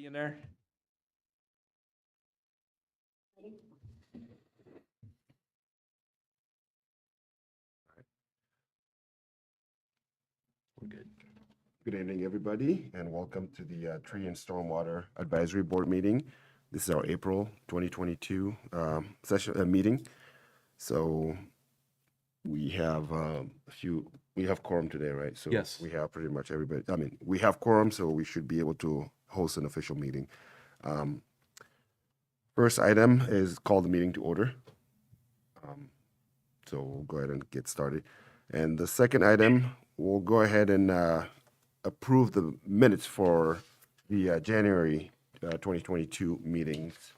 in there? We're good. Good evening, everybody, and welcome to the Tree and Stormwater Advisory Board meeting. This is our April 2022 meeting. So we have we have quorum today, right? So Yes. we have pretty much everybody. I mean, we have quorum, so we should be able to host an official meeting. First item is call the meeting to order. So we'll go ahead and get started. And the second item, we'll go ahead and approve the minutes for the January 2022 meetings.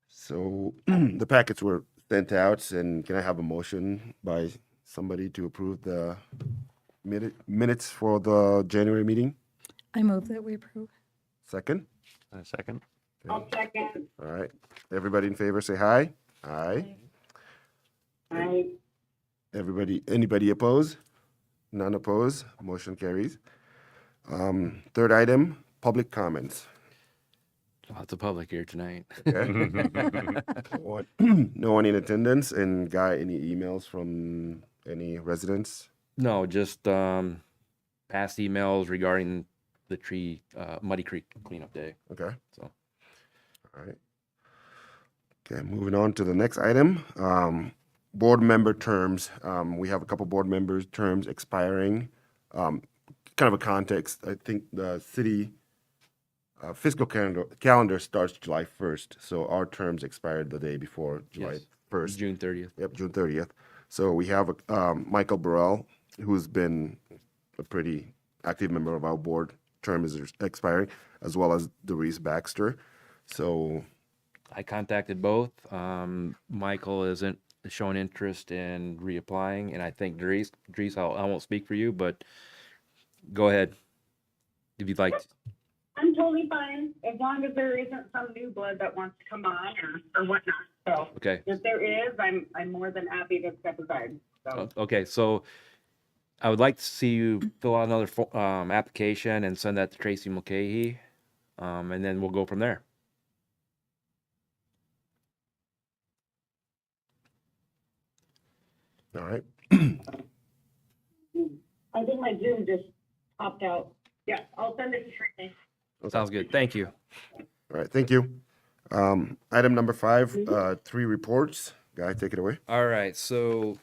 So the packets were sent out, and can I have a motion by somebody to approve the minutes for the January meeting? I move that we approve. Second? A second. I'll second. All right. Everybody in favor, say aye. Aye. Aye. Anybody opposed? None opposed. Motion carries. Third item, public comments. Lots of public here tonight. No one in attendance, and Guy, any emails from any residents? No, just past emails regarding the Muddy Creek cleanup day. Okay. So, All right. Okay, moving on to the next item. Board member terms. We have a couple board members' terms expiring. Kind of a context. I think the city fiscal calendar starts July 1st, so our terms expired the day before July Yes. 1st. June 30th. Yep, June 30th. So we have Michael Burrell, who's been a pretty active member of our board. Term is expiring, as well as Doris Baxter. So I contacted both. Michael isn't showing interest in reapplying, and I think Dries, I won't speak for you, but go ahead if you'd like. I'm totally fine, as long as there isn't some new blood that wants to come on or whatnot. So Okay. if there is, I'm more than happy to step aside. So Okay, so I would like to see you fill out another application and send that to Tracy Mulcahy, and then we'll go from there. all right. I think my Zoom just popped out. Yeah, I'll send it to Tracy. Sounds good. Thank you. All right, thank you. Item number 5, 3 reports. Guy, take it away. All right, so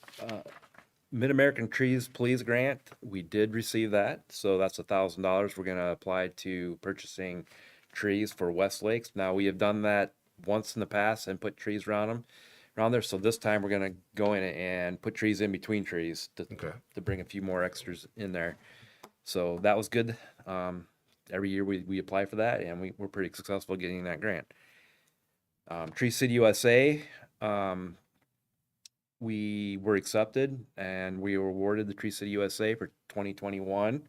Mid-American Trees Please Grant, we did receive that. So that's $1,000. We're going to apply to purchasing trees for West Lakes. Now, we have done that once in the past and put trees around there. So this time we're going to go in and put trees in between trees to bring a few more extras in there. So that was good. Every year we apply for that, and we're pretty successful getting that grant. Tree City USA, we were accepted, and we were awarded the Tree City USA for 2021.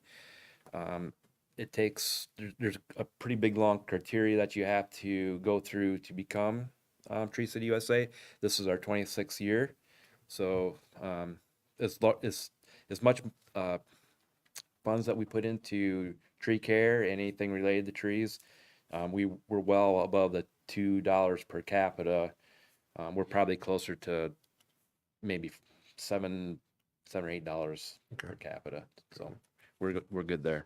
There's a pretty big long criteria that you have to go through to become Tree City USA. This is our 26th year, so as much funds that we put into tree care and anything related to trees, we were well above the $2 per capita. We're probably closer to maybe $7 or $8 per capita. So we're good there.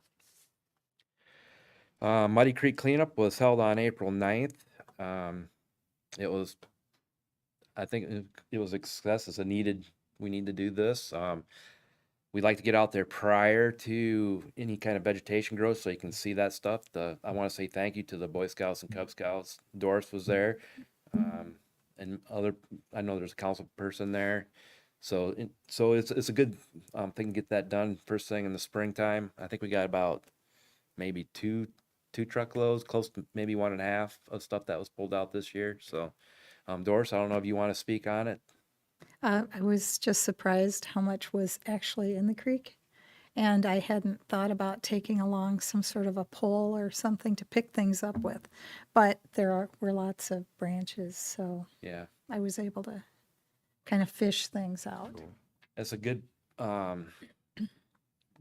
Muddy Creek cleanup was held on April 9th. I think it was a success. We need to do this. We'd like to get out there prior to any kind of vegetation growth so you can see that stuff. I want to say thank you to the Boy Scouts and Cub Scouts. Doris was there, and I know there's a council person there. So it's a good thing to get that done first thing in the springtime. I think we got about maybe two truckloads, close to maybe 1.5 of stuff that was pulled out this year. So, Doris, I don't know if you want to speak on it. I was just surprised how much was actually in the creek. And I hadn't thought about taking along some sort of a pole or something to pick things up with. But were lots of branches, so Yeah, I was able to kind of fish things out. it's a good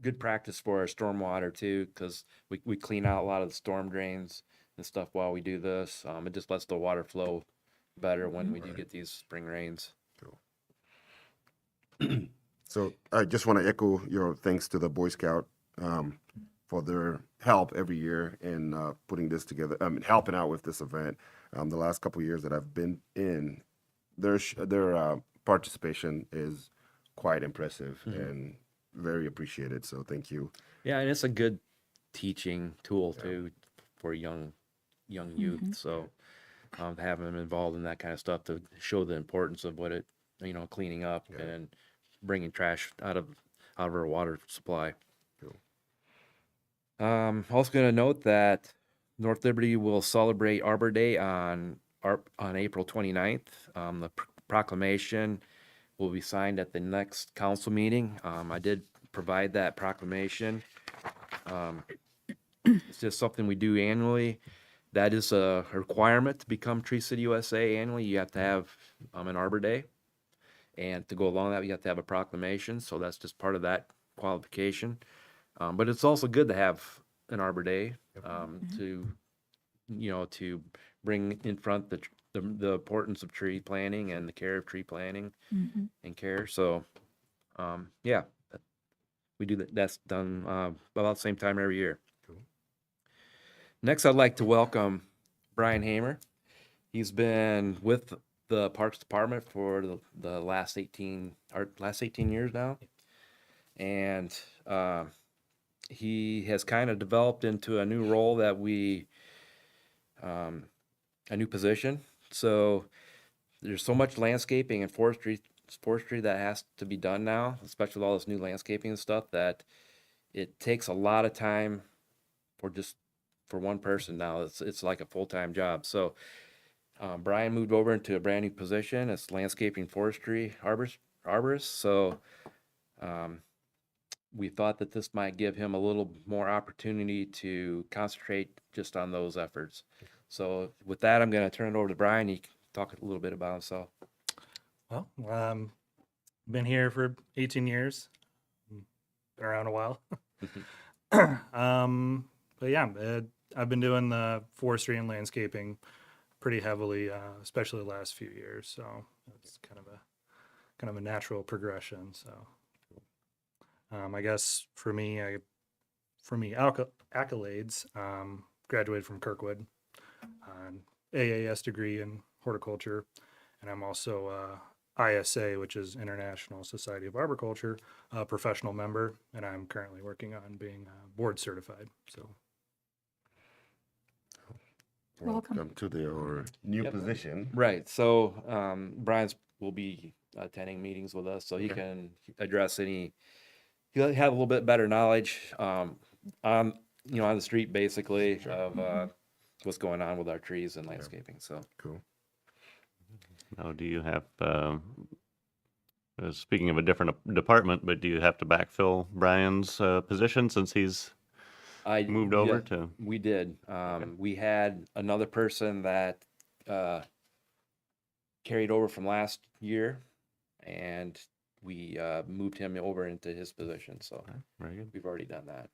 good practice for our stormwater too, because we clean out a lot of the storm drains and stuff while we do this. It just lets the water flow better when we do get these spring rains. So I just want to echo your thanks to the Boy Scout for their help every year in putting this together. Helping out with this event. The last couple of years that I've been in, their participation is quite impressive and very appreciated. So thank you. Yeah, and it's a good teaching tool too for young youth. So having them involved in that kind of stuff to show the importance of what it, cleaning up and bringing trash out of our water supply. Also going to note that North Liberty will celebrate Arbor Day on April 29th. The proclamation will be signed at the next council meeting. I did provide that proclamation. It's just something we do annually. That is a requirement to become Tree City USA annually. You have to have an Arbor Day. And to go along with that, you have to have a proclamation. So that's just part of that qualification. But it's also good to have an Arbor Day to, to bring in front the importance of tree planting and the care of tree planting and care. So, yeah, we do that. That's done about the same time every year. Next, I'd like to welcome Brian Hamer. He's been with the Parks Department for the last 18 years now. And he has kind of developed into a new role that a new position. So there's so much landscaping and forestry that has to be done now, especially with all this new landscaping and stuff, that it takes a lot of time for one person now. It's like a full-time job. So Brian moved over into a brand new position as landscaping forestry arborist. So we thought that this might give him a little more opportunity to concentrate just on those efforts. So with that, I'm going to turn it over to Brian. He can talk a little bit about himself. Well, been here for 18 years. Been around a while. But yeah, I've been doing the forestry and landscaping pretty heavily, especially the last few years. So it's kind of a natural progression. So I guess for me, accolades, graduated from Kirkwood, an AAS degree in horticulture, and I'm also ISA, which is International Society of Arboriculture, professional member, and I'm currently working on being board certified. So Welcome. to your new position. Right. So Brian's will be attending meetings with us, so he can address any. He'll have a little bit better knowledge on the street basically of what's going on with our trees and landscaping. So Cool. Now, do you have, speaking of a different department, but do you have to backfill Brian's position since he's moved over to? We did. We had another person that carried over from last year, and we moved him over into his position. So Very good. we've already done that.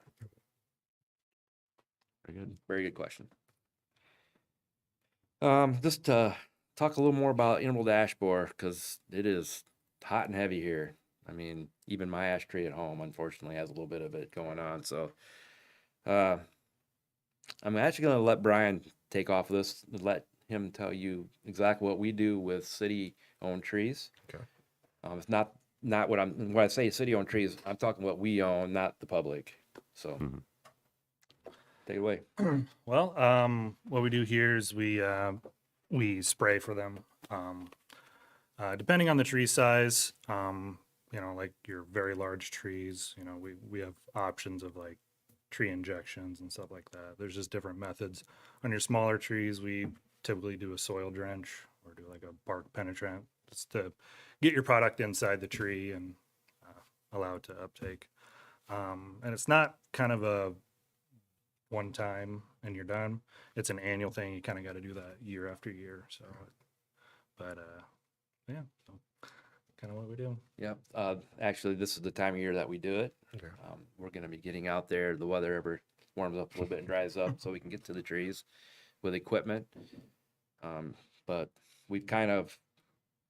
Very good. Very good question. Just to talk a little more about emerald ash borer, because it is hot and heavy here. I mean, even my ash tree at home, unfortunately, has a little bit of it going on. So I'm actually going to let Brian take off of this and let him tell you exactly what we do with city-owned trees. Okay. It's not when I say city-owned trees, I'm talking what we own, not the public. So take it away. well, what we do here is we spray for them. Depending on the tree size, like your very large trees, we have options of like tree injections and stuff like that. There's just different methods. On your smaller trees, we typically do a soil drench or do like a bark penetrant just to get your product inside the tree and allow it to uptake. And it's not kind of a one time and you're done. It's an annual thing. You kind of got to do that year after year. So, but yeah, so kind of what we do. Yep. Actually, this is the time of year that we do it. Okay. We're going to be getting out there. The weather ever warms up a little bit and dries up, so we can get to the trees with equipment. But we've kind of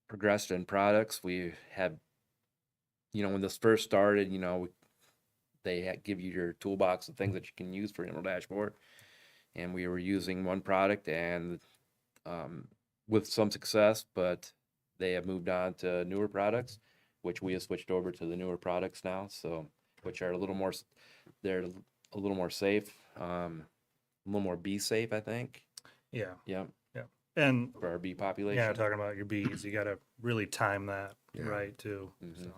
progressed in products. We had, when this first started, they give you your toolbox of things that you can use for your dashboard, and we were using one product and with some success, but they have moved on to newer products, which we have switched over to the newer products now. So, which are a little more, they're a little more safe, a little more bee safe, I think. Yeah. Yep, Yeah. And for our bee population. yeah, talking about your bees, you got to really time that Yeah. right too. Mhm. So.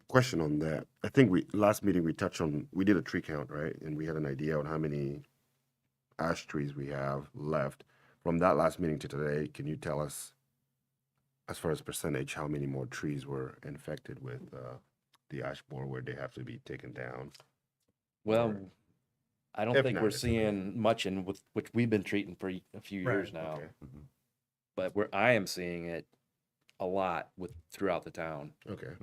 Question on that. I think last meeting we touched on, we did a tree count, right? And we had an idea on how many ash trees we have left. From that last meeting to today, can you tell us, as far as percentage, how many more trees were infected with the ash borer where they have to be taken down? Well, Or- I don't If think not, we're it's okay. seeing much in with which we've been treating for a few years Right, now, Okay. but I am seeing it a lot throughout the town. Okay.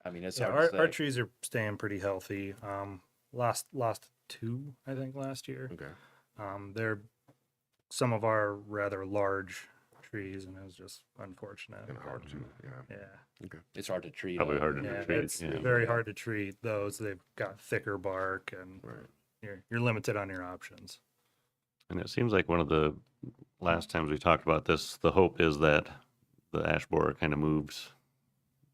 I mean, it's Yeah, hard to our say. trees are staying pretty healthy. Lost 2, I think, last year. Okay. They're some of our rather large trees, and it was just unfortunate. And hard to, yeah. Yeah, It's hard to treat. Probably 'em. harder yeah, to treat. it's Yeah. very hard to treat those. They've got thicker bark, and Right. you're limited on your options. And it seems like one of the last times we talked about this, the hope is that the ash borer kind of moves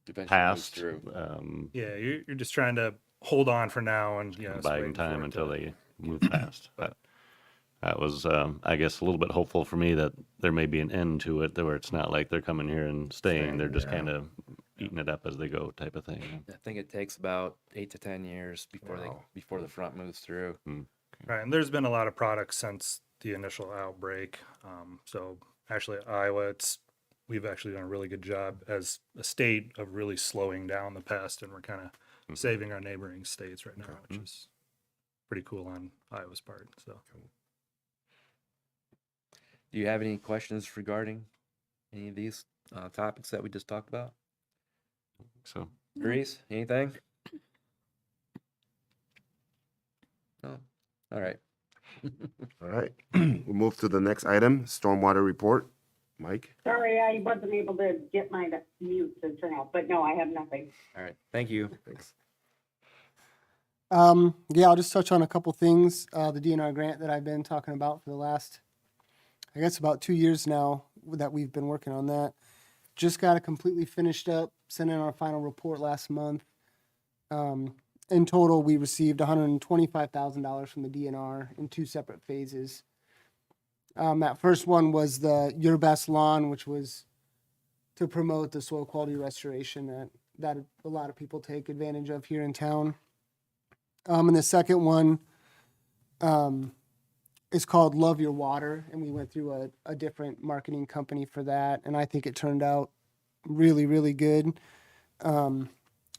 Eventually moves past, through. Yeah, you're just trying to hold on for now, and just biding waiting for time it until to- they move past. But that was, I guess, a little bit hopeful for me that there may be an end to it, where it's not like they're coming here and staying. They're just yeah. kind of eating it up as they go, type of thing. I think it takes about 8 to 10 years Wow. before the front moves through. Right, and there's been a lot of products since the initial outbreak. So actually, Iowa, we've actually done a really good job as a state of really slowing down the pest, and we're kind of saving our neighboring states right now, which is pretty cool on Iowa's part. So Do you have any questions regarding any of these topics that we just talked about? So, Grease, anything? No. All right. All right. We'll move to the next item, stormwater report. Mike? Sorry, I wasn't able to get my mute to turn off, but no, I have nothing. All right. Thank you. Thanks. Yeah, I'll just touch on a couple things. The DNR grant that I've been talking about for the last, I guess, about 2 years now that we've been working on that. Just got it completely finished up, sent in our final report last month. In total, we received $125,000 from the DNR in 2 separate phases. That first one was the Your Best Lawn, which was to promote the soil quality restoration that a lot of people take advantage of here in town. And the second one is called Love Your Water, and we went through a different marketing company for that, and I think it turned out really, really good.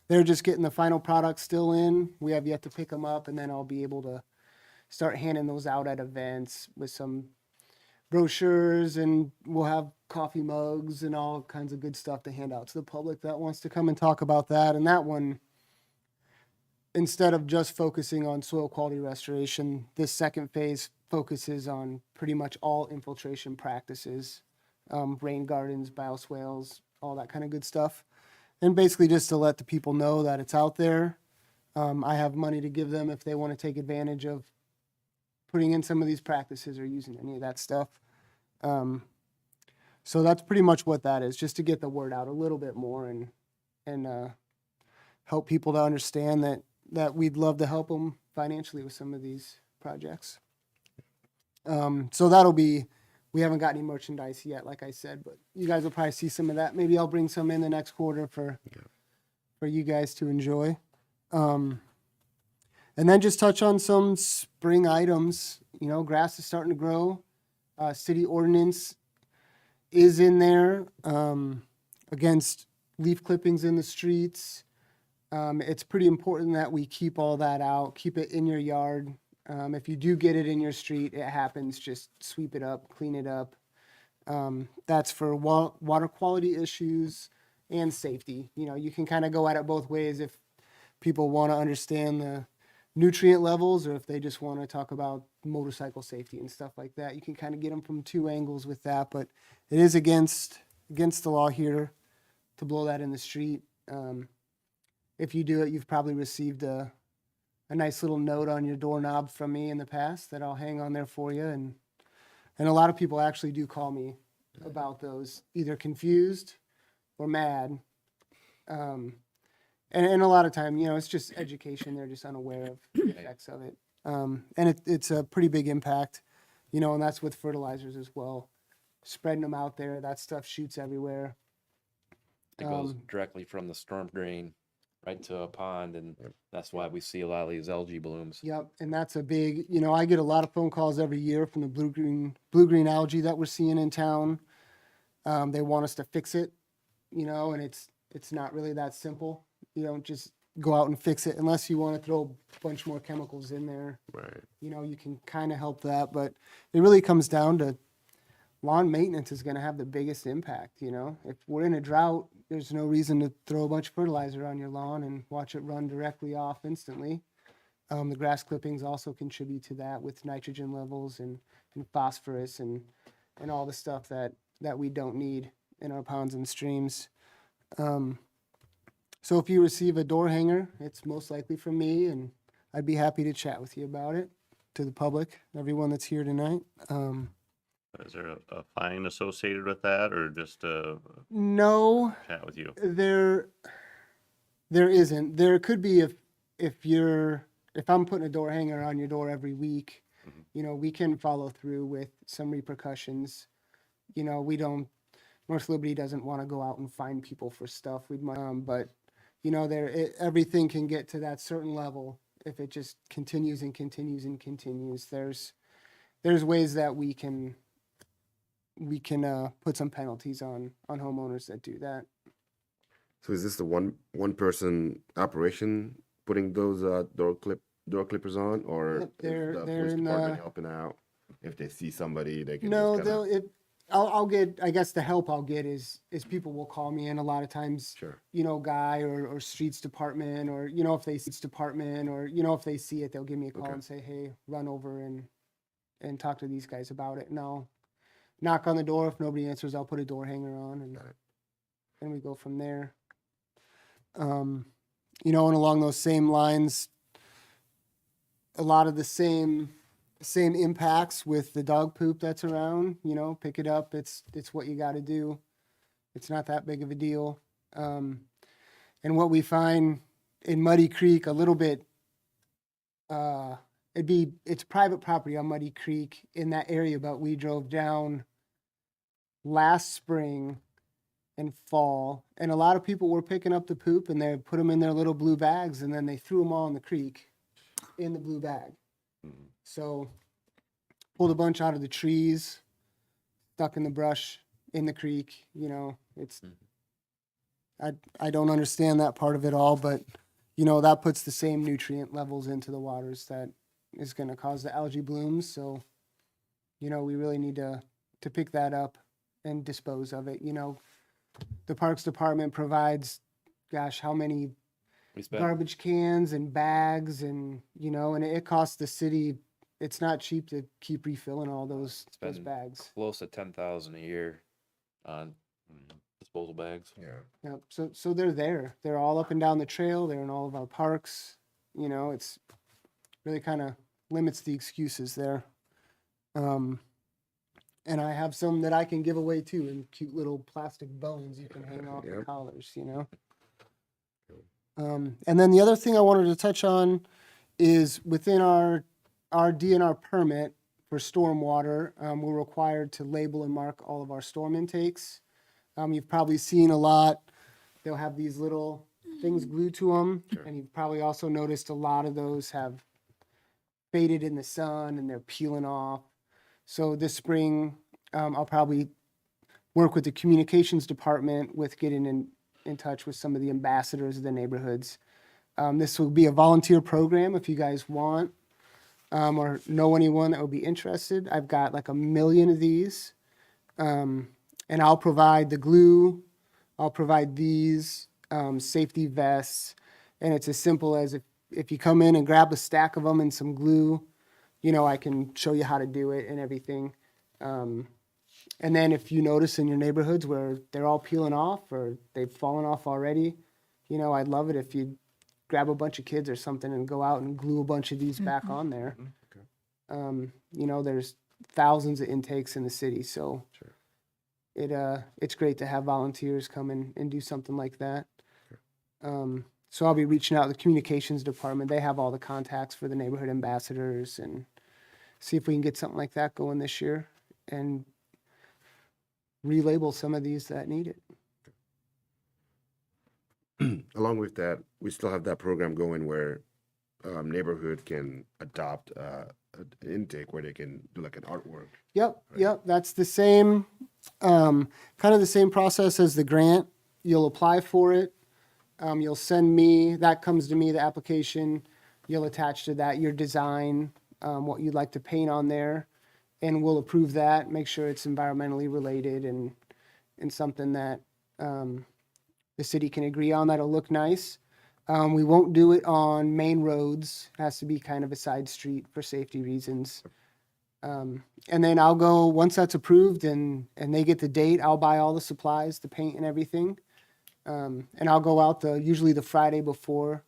They're just getting the final product still in. We have yet to pick them up, and then I'll be able to start handing those out at events with some brochures, and we'll have coffee mugs and all kinds of good stuff to hand out to the public that wants to come and talk about that. And that one, instead of just focusing on soil quality restoration, this second phase focuses on pretty much all infiltration practices, rain gardens, bioswales, all that kind of good stuff. And basically just to let the people know that it's out there. I have money to give them if they want to take advantage of putting in some of these practices or using any of that stuff. So that's pretty much what that is, just to get the word out a little bit more and help people to understand that we'd love to help them financially with some of these projects. So that'll be, we haven't got any merchandise yet, like I said, but you guys will probably see some of that. Maybe I'll bring some in the next quarter for you guys to enjoy. And then just touch on some spring items. You know, grass is starting to grow. City ordinance is in there against leaf clippings in the streets. It's pretty important that we keep all that out, keep it in your yard. If you do get it in your street, it happens, just sweep it up, clean it up. That's for water quality issues and safety. You know, you can kind of go at it both ways if people want to understand the nutrient levels or if they just want to talk about motorcycle safety and stuff like that. You can kind of get them from two angles with that, but it is against the law here to blow that in the street. If you do it, you've probably received a nice little note on your doorknob from me in the past that I'll hang on there for you. And a lot of people actually do call me about those, either confused or mad. And a lot of time, you know, it's just education. They're just unaware of the effects of it. And it's a pretty big impact, you know, and that's with fertilizers as well. Spreading them out there, that stuff shoots everywhere. It goes directly from the storm drain right to a pond, and that's why we see a lot of these algae blooms. Yep, and that's a big, you know, I get a lot of phone calls every year from the blue-green algae that we're seeing in town. They want us to fix it, you know, and it's not really that simple. You don't just go out and fix it unless you want to throw a bunch more chemicals in there. Right. You know, you can kind of help that, but it really comes down to lawn maintenance is going to have the biggest impact. You know, if we're in a drought, there's no reason to throw a bunch of fertilizer on your lawn and watch it run directly off instantly. The grass clippings also contribute to that with nitrogen levels and phosphorus and all the stuff that we don't need in our ponds and streams. So if you receive a door hanger, it's most likely from me, and I'd be happy to chat with you about it to the public, everyone that's here tonight. Is there a fine associated with that, or just a No, chat with you? there isn't. There could be if I'm putting a door hanger on your door every week, you know, we can follow through with some repercussions. You know, North Liberty doesn't want to go out and find people for stuff. But you know, everything can get to that certain level if it just continues and continues and continues. There's ways that we can put some penalties on homeowners that do that. So is this the one person operation putting those door clippers on, or Yep, is they're the police in department helping out? If they see somebody, they can No, just kinda, I'll get, I guess the help I'll get is people will call me in a lot of times, sure. you know, Guy or streets department, or, you know, if they see it, they'll give me a call Okay. and say, hey, run over and talk to these guys about it. And I'll knock on the door. If nobody answers, I'll put a door hanger on Got it. and we go from there. You know, and along those same lines, a lot of the same impacts with the dog poop that's around. You know, pick it up. It's what you got to do. It's not that big of a deal. And what we find in Muddy Creek, a little bit, it's private property on Muddy Creek in that area, but we drove down last spring and fall, and a lot of people were picking up the poop and they put them in their little blue bags, and then they threw them all in the creek in the blue bag. So pulled a bunch out of the trees, stuck in the brush in the creek. You know, I don't understand that part of it all, but you know, that puts the same nutrient levels into the waters that is going to cause the algae blooms. So, you know, we really need to pick that up and dispose of it. You know, the Parks Department provides, gosh, how many We spent garbage cans and bags, and you know, and it costs the city. It's not cheap to keep refilling all those Spend- bags. close to 10,000 a year on disposal bags. Yeah. Yep. So they're there. They're all up and down the trail. They're in all of our parks. You know, it's really kind of limits the excuses there. And I have some that I can give away too, in cute little plastic bones you can hang off the Yep. collars, you know. And then the other thing I wanted to touch on is within our DNR permit for stormwater, we're required to label and mark all of our storm intakes. You've probably seen a lot. They'll have these little things glued to them, and you've probably also noticed a lot of those have faded in the sun and they're peeling off. So this spring, I'll probably work with the communications department with getting in touch with some of the ambassadors of the neighborhoods. This will be a volunteer program if you guys want or know anyone that would be interested. I've got like 1 million of these. And I'll provide the glue, I'll provide these safety vests, and it's as simple as if you come in and grab a stack of them and some glue, I can show you how to do it and everything. And then if you notice in your neighborhoods where they're all peeling off or they've fallen off already, I'd love it if you grab a bunch of kids or something and go out and glue a bunch of these back on there. There's thousands of intakes in the city, so it's great to have volunteers come in and do something like that. So I'll be reaching out to the communications department. They have all the contacts for the neighborhood ambassadors and see if we can get something like that going this year and relabel some of these that need it. Along with that, we still have that program going where neighborhood can adopt an intake where they can do like an artwork. Yep. That's the same, kind of the same process as the grant. You'll apply for it. You'll send me, that comes to me, the application. You'll attach to that your design, what you'd like to paint on there. And we'll approve that, make sure it's environmentally related and something that the city can agree on that'll look nice. We won't do it on main roads. It has to be kind of a side street for safety reasons. And then I'll go, once that's approved and they get the date, I'll buy all the supplies, the paint and everything. And I'll go out usually the Friday before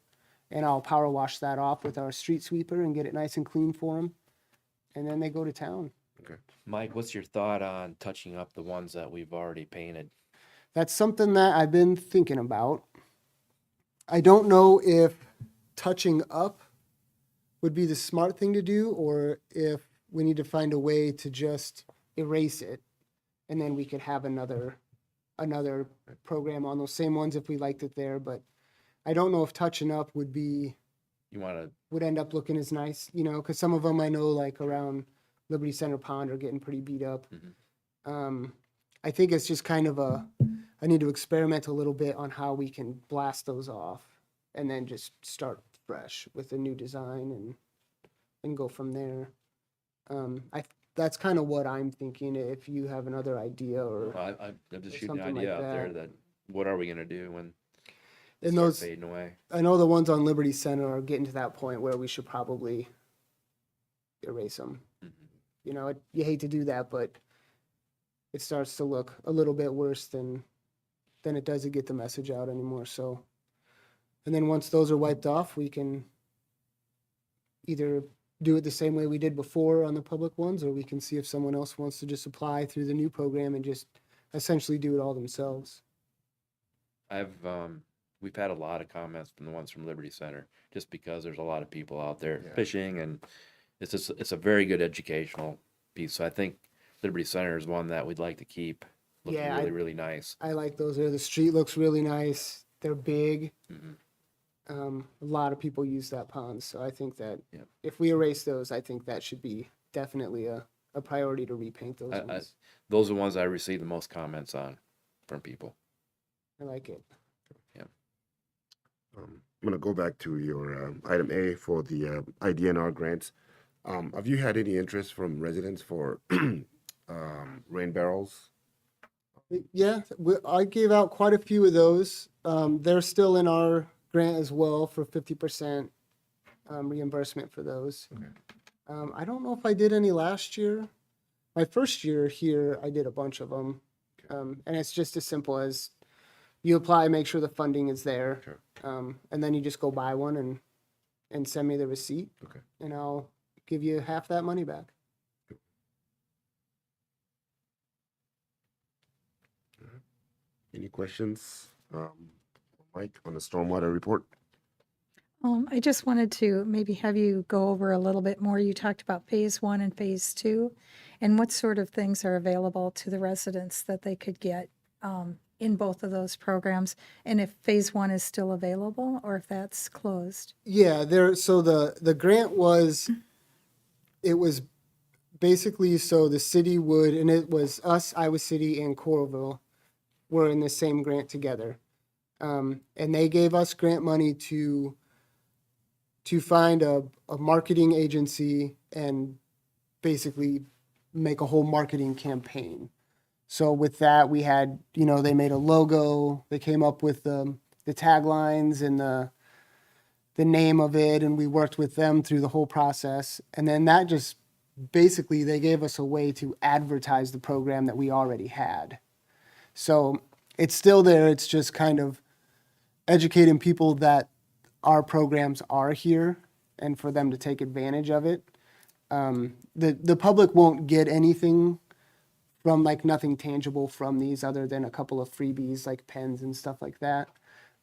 and I'll power wash that off with our street sweeper and get it nice and clean for them. And then they go to town. Mike, what's your thought on touching up the ones that we've already painted? That's something that I've been thinking about. I don't know if touching up would be the smart thing to do or if we need to find a way to just erase it and then we could have another program on those same ones if we liked it there. But I don't know if touching up would end up looking as nice, because some of them I know like around Liberty Center Pond are getting pretty beat up. I think it's just kind of I need to experiment a little bit on how we can blast those off and then just start fresh with a new design and go from there. That's kind of what I'm thinking. If you have another idea or I'm just shooting an something idea like out there that. that what are we gonna do when they And start those, fading away? I know the ones on Liberty Center are getting to that point where we should probably erase them. You hate to do that, but it starts to look a little bit worse than it does to get the message out anymore. So, and then once those are wiped off, we can either do it the same way we did before on the public ones, or we can see if someone else wants to just apply through the new program and just essentially do it all themselves. We've had a lot of comments from the ones from Liberty Center, just because there's a lot of people out there Yeah. fishing, and it's a very good educational piece. So I think Liberty Center is one that we'd like to keep looking Yeah, really, really nice. I like those there. The street looks really nice. They're big. Mhm. A lot of people use that pond, so I think that Yep. if we erase those, I think that should be definitely a priority to repaint those ones. Those are the ones I received the most comments on from people. I like it. I'm going to go back to your item A for the IDNR grants. Have you had any interest from residents for rain barrels? Yeah, I gave out quite a few of those. They're still in our grant as well for 50% reimbursement for those. Okay. I don't know if I did any last year. My first year here, I did a bunch of them. And it's just as simple as you apply, make sure the funding is there. Sure. And then you just go buy one and send me the receipt. Okay. And I'll give you half that money back. Any questions, Mike, on the stormwater report? I just wanted to maybe have you go over a little bit more. You talked about phase 1 and phase 2, and what sort of things are available to the residents that they could get in both of those programs, and if phase 1 is still available or if that's closed. Yeah, so the grant was basically so the city would, and it was us, Iowa City, and Coralville were in the same grant together. And they gave us grant money to find a marketing agency and basically make a whole marketing campaign. So with that, we had, you know, they made a logo, they came up with the taglines and the name of it, and we worked with them through the whole process. And then that just basically they gave us a way to advertise the program that we already had. So it's still there. It's just kind of educating people that our programs are here and for them to take advantage of it. The public won't get anything from, like, nothing tangible from these other than a couple of freebies like pens and stuff like that.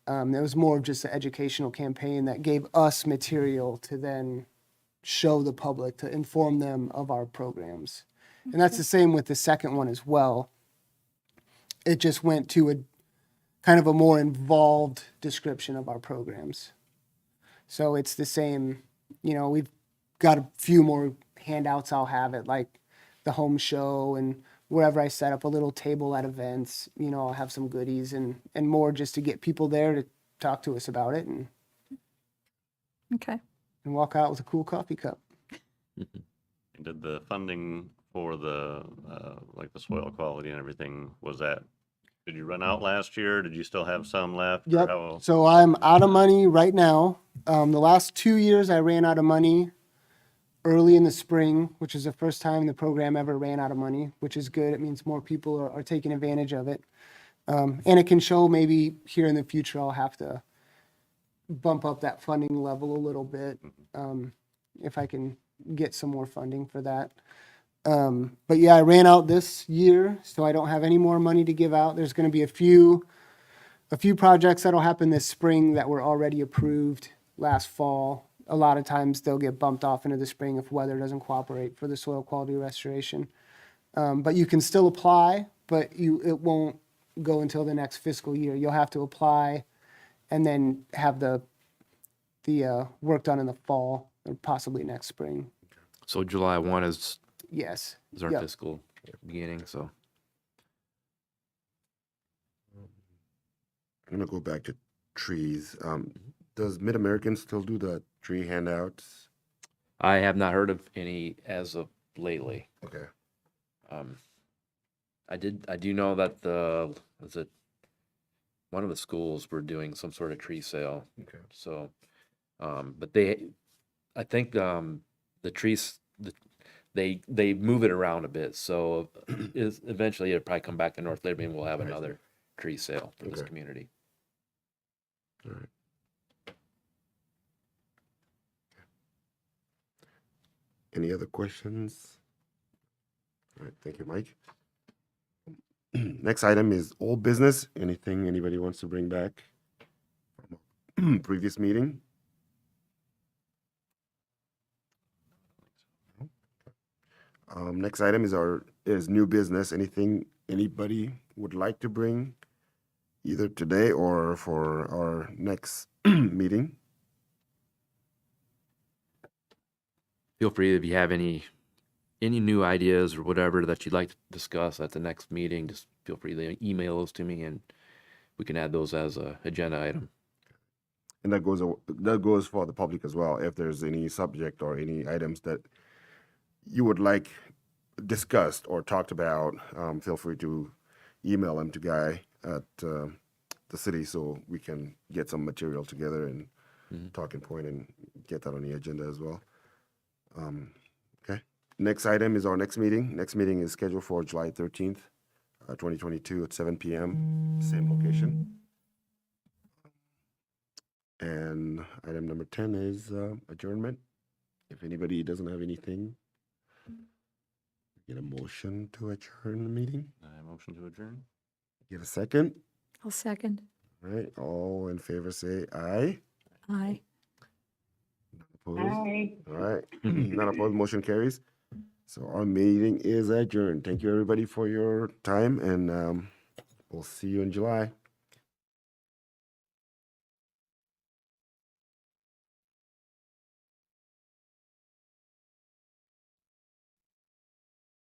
It was more of just an educational campaign that gave us material to then show the public, to inform them of our programs. And that's the same with the second one as well. It just went to a kind of a more involved description of our programs. So it's the same, you know, we've got a few more handouts I'll have at like the home show and wherever I set up a little table at events, you know, I'll have some goodies and more just to get people there to talk to us about it and Okay. walk out with a cool coffee cup. Did the funding for the, like the soil quality and everything, did you run out last year? Did you still have some left? Or Yep. how- So I'm out of money right now. The last 2 years I ran out of money early in the spring, which is the first time the program ever ran out of money, which is good. It means more people are taking advantage of it. And it can show maybe here in the future I'll have to bump up that funding level a little bit if I can get some more funding for that. But yeah, I ran out this year, so I don't have any more money to give out. There's going to be a few projects that'll happen this spring that were already approved last fall. A lot of times they'll get bumped off into the spring if weather doesn't cooperate for the soil quality restoration. But you can still apply, but it won't go until the next fiscal year. You'll have to apply and then have the work done in the fall or possibly next spring. So July 1 is Yes. our Yep. fiscal beginning, so. I'm gonna go back to trees. Does Mid-American still do the tree handouts? I have not heard of any as of lately. Okay. I do know that one of the schools were doing some sort of tree sale. Okay. So, but I think the trees, they move it around a bit. So eventually it'll probably come back to North Liberty and we'll have I see. another tree sale for this Okay. community. All right. Any other questions? All right, thank you, Mike. Next item is old business. Anything anybody wants to bring back from a previous meeting? Next item is new business. Anything anybody would like to bring either today or for our next meeting? Feel free if you have any new ideas or whatever that you'd like to discuss at the next meeting, just feel free to email those to me and we can add those as a agenda item. And that goes for the public as well. If there's any subject or any items that you would like discussed or talked about, feel free to email them to Guy at the city so we can get some material together and talking point and get that on the agenda as well. Okay. Next item is our next meeting. Next meeting is scheduled for July 13th, 2022 at 7 p.m. Same location. And item number 10 is adjournment. If anybody doesn't have anything, get a motion to adjourn the meeting. Motion to adjourn? Get a second. I'll second. All right. All in favor say aye. Aye. Opposed? Hi. All right. None opposed. Motion carries. So our meeting is adjourned. Thank you, everybody, for your time, and we'll see you in July.